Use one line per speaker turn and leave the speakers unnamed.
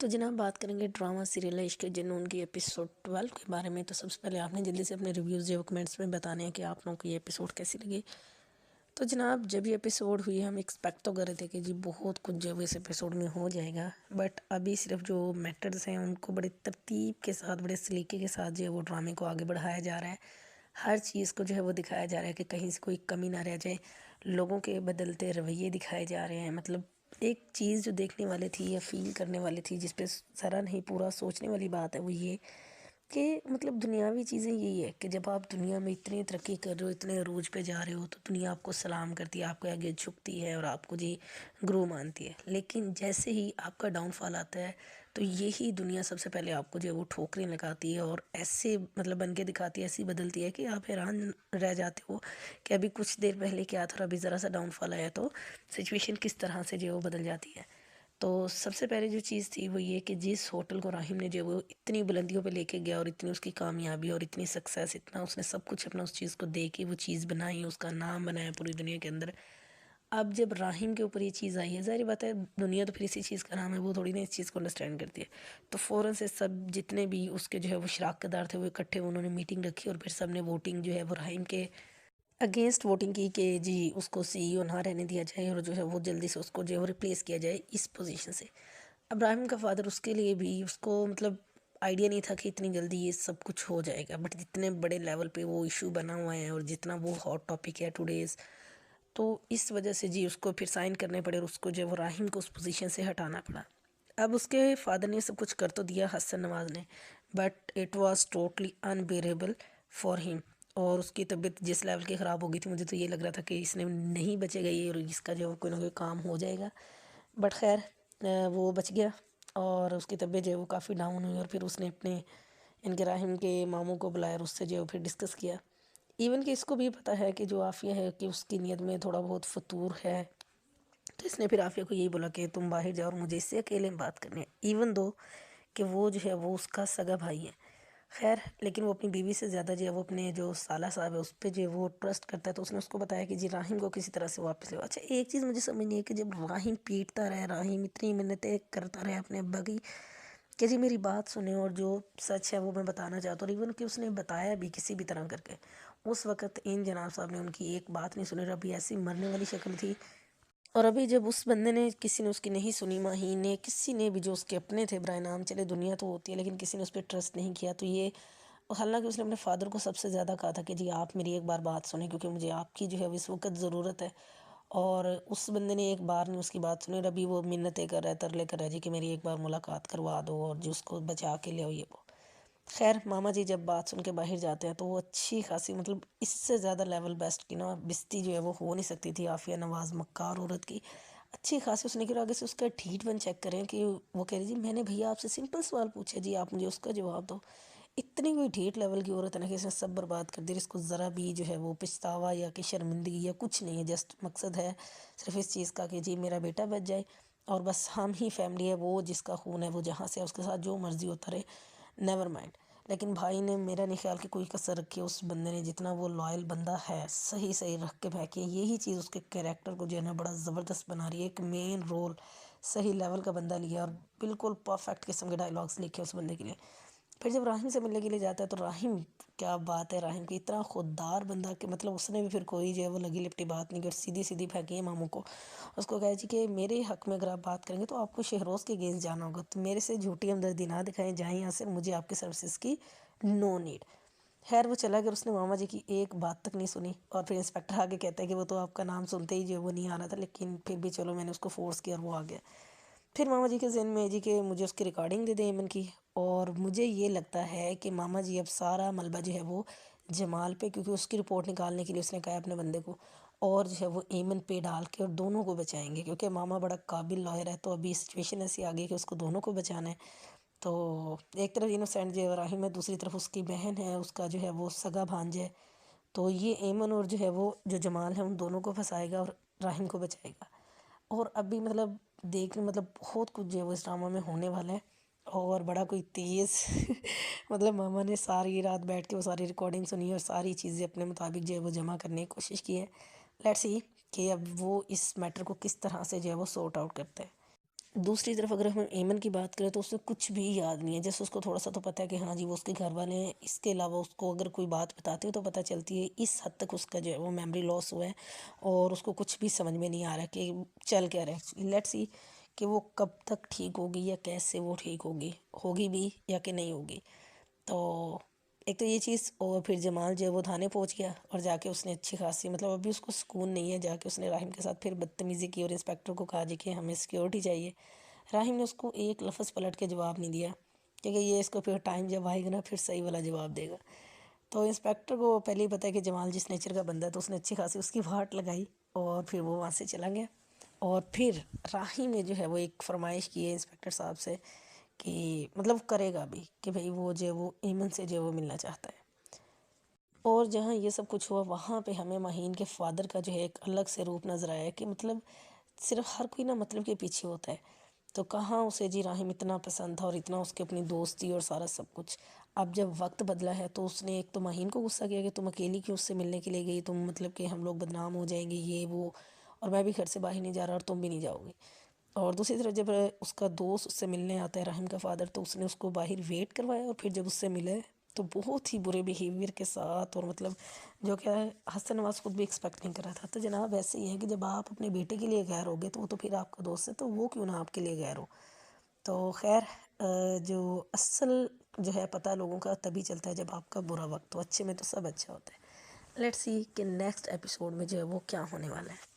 تو جناب بات کریں گے ڈرامہ سیریل عشق جنون کی ایپیسوڈ 12 کے بارے میں۔ تو سب سے پہلے آپ نے جلدی سے اپنے ریویوز جو کمنٹس میں بتانے ہیں کہ آپ لوگوں کو یہ ایپیسوڈ کیسی لگی۔ تو جناب جب یہ ایپیسوڈ ہوئی ہم ایکسپیکٹ تو کر رہے تھے کہ جی بہت کچھ جو اس ایپیسوڈ میں ہو جائے گا، بٹ ابھی صرف جو میٹرز ہیں ان کو بڑے ترتیب کے ساتھ، بڑے سلیقے کے ساتھ جو ہے وہ ڈرامے کو آگے بڑھایا جا رہا ہے۔ ہر چیز کو جو ہے وہ دکھایا جا رہا ہے کہ کہیں سے کوئی کمی نہ رہ جائے۔ لوگوں کے بدلتے رویے دکھائے جا رہے ہیں۔ مطلب ایک چیز جو دیکھنے والے تھی یا فیل کرنے والے تھی، جس پہ ذرا نہیں پورا سوچنے والی بات ہے، وہ یہ کہ مطلب دنیاوی چیزیں یہی ہے کہ جب آپ دنیا میں اتنی ترقی کر رہے ہو، اتنے عروج پہ جا رہے ہو، تو دنیا آپ کو سلام کرتی ہے، آپ کے آگے جھکتی ہے اور آپ کو جی گرو مانتی ہے۔ لیکن جیسے ہی آپ کا ڈاؤن فال آتا ہے تو یہی دنیا سب سے پہلے آپ کو جو ہے وہ ٹھوکریں لگاتی ہے اور ایسے مطلب بن کے دکھاتی ہے، ایسی بدلتی ہے کہ آپ حیران رہ جاتے ہو کہ ابھی کچھ دیر پہلے کیا تھا اور ابھی ذرا سا ڈاؤن فال آیا تو سچویشن کس طرح سے جو ہے وہ بدل جاتی ہے۔ تو سب سے پہلے جو چیز تھی وہ یہ کہ جس ہوٹل کو راہم نے جو وہ اتنی بلندیوں پہ لے کے گیا اور اتنی اس کی کامیابی اور اتنی سکسیس، اتنا اس نے سب کچھ اپنا اس چیز کو دے کے وہ چیز بنائی، اس کا نام بنایا پوری دنیا کے اندر۔ اب جب راہم کے اوپر یہ چیز آئی ہے، ظاہر بات ہے دنیا تو پھر اسی چیز کا نام ہے، وہ تھوڑی نا اس چیز کو انڈرسٹینڈ کرتی ہے، تو فوراً سے سب جتنے بھی اس کے جو ہے وہ شراکت دار تھے وہ اکٹھے، انہوں نے میٹنگ رکھی اور پھر سب نے ووٹنگ جو ہے وہ راہم کے اگینسٹ ووٹنگ کی کہ جی اس کو سی ای او نہ رہنے دیا جائے اور جو ہے وہ جلدی سے اس کو جو ہے وہ ریپلیس کیا جائے اس پوزیشن سے۔ ابراہیم کا فادر اس کے لیے بھی اس کو مطلب آئیڈیا نہیں تھا کہ اتنی جلدی یہ سب کچھ ہو جائے گا، بٹ جتنے بڑے لیول پہ وہ ایشو بنا ہوا ہے اور جتنا وہ ہاٹ ٹاپک ہے ٹوڈیز، تو اس وجہ سے جی اس کو پھر سائن کرنے پڑے اور اس کو جو ہے وہ راہم کو اس پوزیشن سے ہٹانا پڑا۔ اب اس کے فادر نے سب کچھ کر تو دیا، حسن نواز نے، but it was totally unbearable for him, اور اس کی طبیعت جس لیول کی خراب ہو گئی تھی، مجھے تو یہ لگ رہا تھا کہ اس نے نہیں بچے گا یہ اور اس کا جو کوئی نہ کوئی کام ہو جائے گا، بٹ خیر وہ بچ گیا اور اس کی طبیعت جو ہے وہ کافی ڈاؤن ہوئی اور پھر اس نے اپنے ان کے راہم کے ماموں کو بلایا اور اس سے جو ہے پھر ڈسکس کیا، ایون کہ اس کو بھی پتہ ہے کہ جو عافیہ ہے کہ اس کی نیت میں تھوڑا بہت فتور ہے، تو اس نے پھر عافیہ کو یہی بولا کہ تم باہر جاؤ اور مجھے اس سے اکیلے میں بات کرنی ہے، ایون دو کہ وہ جو ہے وہ اس کا سگا بھائی ہے۔ خیر لیکن وہ اپنی بیوی سے زیادہ جو ہے وہ اپنے جو سالہ صاحب ہے اس پہ جو ہے وہ ٹرسٹ کرتا ہے، تو اس نے اس کو بتایا کہ جی راہم کو کسی طرح سے واپس لے۔ اچھا ایک چیز مجھے سمجھ نہیں ہے کہ جب راہم پیٹتا رہے، راہم اتنی منتیں کرتا رہے اپنے ابا کی کہ جی میری بات سنیں اور جو سچ ہے وہ میں بتانا چاہتا ہوں، ایون کہ اس نے بتایا بھی کسی بھی طرح کر کے، اس وقت ان جناب صاحب نے ان کی ایک بات نہیں سنی، ابھی ایسی مرنے والی شکل تھی، اور ابھی جب اس بندے نے کسی نے اس کی نہیں سنی، ماہی نے، کسی نے بھی جو اس کے اپنے تھے برائے نام، چلے دنیا تو ہوتی ہے لیکن کسی نے اس پہ ٹرسٹ نہیں کیا، تو یہ حالانکہ اس نے اپنے فادر کو سب سے زیادہ کہا تھا کہ جی آپ میری ایک بار بات سنیں کیونکہ مجھے آپ کی جو ہے اس وقت ضرورت ہے، اور اس بندے نے ایک بار نہیں اس کی بات سنی، اور ابھی وہ منتیں کر رہا ہے، ترلے کر رہا ہے جی کہ میری ایک بار ملاقات کروا دو اور جو اس کو بچا کے لے آؤ یہ وہ۔ خیر ماما جی جب بات سن کے باہر جاتے ہیں تو وہ اچھی خاصی مطلب اس سے زیادہ لیول بیسٹ کی نا بستی جو ہے وہ ہو نہیں سکتی تھی عافیہ نواز مکار عورت کی، اچھی خاصی اس نے کہ آگے سے اس کا ٹھیٹ بن چیک کریں کہ وہ کہہ رہی جی میں نے بھیا آپ سے سمپل سوال پوچھا جی آپ مجھے اس کا جواب دو، اتنی کوئی ٹھیٹ لیول کی عورت ہے نا کہ اس نے سب برباد کر دی، اس کو ذرا بھی جو ہے وہ پچھتاوا یا کہ شرمندگی یا کچھ نہیں ہے، جسٹ مقصد ہے صرف اس چیز کا کہ جی میرا بیٹا بچ جائے اور بس ہم ہی فیملی ہے، وہ جس کا خون ہے وہ جہاں سے ہے اس کے ساتھ جو مرضی ہوتا رہے، نیور مائنڈ۔ لیکن بھائی نے میرا نہیں خیال کہ کوئی کسر رکھی اس بندے نے، جتنا وہ لائل بندہ ہے صحیح صحیح رکھ کے پھینکے، یہی چیز اس کے کریکٹر کو جو ہے نا بڑا زبردست بنا رہی ہے، ایک مین رول صحیح لیول کا بندہ لیا اور بالکل پرفیکٹ قسم کے ڈائلاگس لکھے اس بندے کے لیے۔ پھر جب راہم سے ملنے کے لیے جاتا ہے تو راہم کیا بات ہے، راہم کی اتنا خوددار بندہ کہ مطلب اس نے بھی پھر کوئی جو ہے وہ لگی لپٹی بات نہیں کی اور سیدھی سیدھی پھینکی ہے ماموں کو، اس کو کہا جی کہ میرے حق میں اگر آپ بات کریں گے تو آپ کو شہروز کے اگینسٹ جانا ہوگا، تو میرے سے جھوٹی ہمدردی نہ دکھائیں، جائیں یہاں سے، مجھے آپ کے سروسز کی نو نیڈ۔ خیر وہ چلا گیا، اس نے ماما جی کی ایک بات تک نہیں سنی، اور پھر انسپیکٹر آگے کہتا ہے کہ وہ تو آپ کا نام سنتے ہی جو ہے وہ نہیں آ رہا تھا، لیکن پھر بھی چلو میں نے اس کو فورس کیا اور وہ آ گیا۔ پھر ماما جی کے ذہن میں ہے جی کہ مجھے اس کی ریکارڈنگ دے دیں ایمن کی، اور مجھے یہ لگتا ہے کہ ماما جی اب سارا ملبہ جو ہے وہ جمال پہ، کیونکہ اس کی رپورٹ نکالنے کے لیے اس نے کہا اپنے بندے کو، اور جو ہے وہ ایمن پہ ڈال کے اور دونوں کو بچائیں گے، کیونکہ ماما بڑا قابل لائر ہے، تو ابھی سچویشن ایسی آ گئی کہ اس کو دونوں کو بچانا ہے۔ تو ایک طرف انوسینٹ جو ہے راہم ہے، دوسری طرف اس کی بہن ہے، اس کا جو ہے وہ سگا بھانجا ہے، تو یہ ایمن اور جو ہے وہ جو جمال ہے ان دونوں کو پھنسائے گا اور راہم کو بچائے گا، اور ابھی مطلب دیکھنے مطلب بہت کچھ جو ہے وہ اس ڈرامہ میں ہونے والا ہے، اور بڑا کوئی تیز مطلب ماما نے ساری رات بیٹھ کے وہ ساری ریکارڈنگ سنی اور ساری چیزیں اپنے مطابق جو ہے وہ جمع کرنے کی کوشش کی ہے، لیٹس سی کہ اب وہ اس میٹر کو کس طرح سے جو ہے وہ سورٹ آؤٹ کرتا ہے۔ دوسری طرف اگر ہم ایمن کی بات کریں تو اسے کچھ بھی یاد نہیں ہے، جیسے اس کو تھوڑا سا تو پتہ ہے کہ ہاں جی وہ اس کے گھر والے ہیں، اس کے علاوہ اس کو اگر کوئی بات بتاتے ہو تو پتہ چلتی ہے، اس حد تک اس کا جو ہے وہ میموری لاس ہوا ہے اور اس کو کچھ بھی سمجھ میں نہیں آ رہا کہ چل کیا رہا ہے۔ لیٹ سی کہ وہ کب تک ٹھیک ہوگی یا کیسے وہ ٹھیک ہوگی بھی یا کہ نہیں ہوگی۔ تو ایک تو یہ چیز، اور پھر جمال جو ہے وہ تھانے پہنچ گیا اور جا کے اس نے اچھی خاصی، مطلب ابھی اس کو سکون نہیں ہے، جا کے اس نے راہم کے ساتھ پھر بدتمیزی کی اور انسپیکٹر کو کہا جی کہ ہمیں سیکیورٹی چاہیے۔ راہم نے اس کو ایک لفظ پلٹ کے جواب نہیں دیا، کیونکہ یہ اس کو پھر ٹائم جب آئے گا نا پھر صحیح والا جواب دے گا۔ تو انسپیکٹر کو پہلے ہی پتہ ہے کہ جمال جس نیچر کا بندہ ہے، تو اس نے اچھی خاصی اس کی واٹ لگائی اور پھر وہ وہاں سے چلا گیا۔ اور پھر راہم نے جو ہے وہ ایک فرمائش کی ہے انسپیکٹر صاحب سے کہ مطلب کرے گا بھی کہ بھئی وہ جو ہے وہ ایمن سے جو ہے وہ ملنا چاہتا ہے۔ اور جہاں یہ سب کچھ ہوا وہاں پہ ہمیں مہین کے فادر کا جو ہے ایک الگ سے روپ نظر آیا کہ مطلب صرف ہر کوئی نا مطلب کے پیچھے ہوتا ہے، تو کہاں اسے جی راہم اتنا پسند تھا اور اتنا اس کے اپنی دوستی اور سارا سب کچھ۔ اب جب وقت بدلا ہے تو اس نے ایک تو مہین کو غصہ کیا کہ تم اکیلی کیوں اس سے ملنے کے لیے گئی، تم مطلب کہ ہم لوگ بدنام ہو جائیں گے یہ وہ، اور میں بھی گھر سے باہر نہیں جا رہا اور تم بھی نہیں جاؤ گی۔ اور دوسری طرف جب اس کا دوست اس سے ملنے آتا ہے راہم کا فادر، تو اس نے اس کو باہر ویٹ کروایا اور پھر جب اس سے ملے تو بہت ہی برے بیہیویئر کے ساتھ، اور مطلب جو کہ حسن نواز خود بھی ایکسپیکٹ نہیں کر رہا تھا۔ تو جناب ایسے ہی ہے کہ جب آپ اپنے بیٹے کے لیے غیر ہوگے تو وہ تو پھر آپ کا دوست ہے، تو وہ کیوں نہ آپ کے لیے غیر ہو۔ تو خیر جو اصل جو ہے پتہ لوگوں کا تبھی چلتا ہے جب آپ کا برا وقت ہو، اچھے میں تو سب اچھا ہوتا ہے۔ لیٹس سی کہ نیکسٹ ایپیسوڈ میں جو ہے وہ کیا ہونے والا ہے۔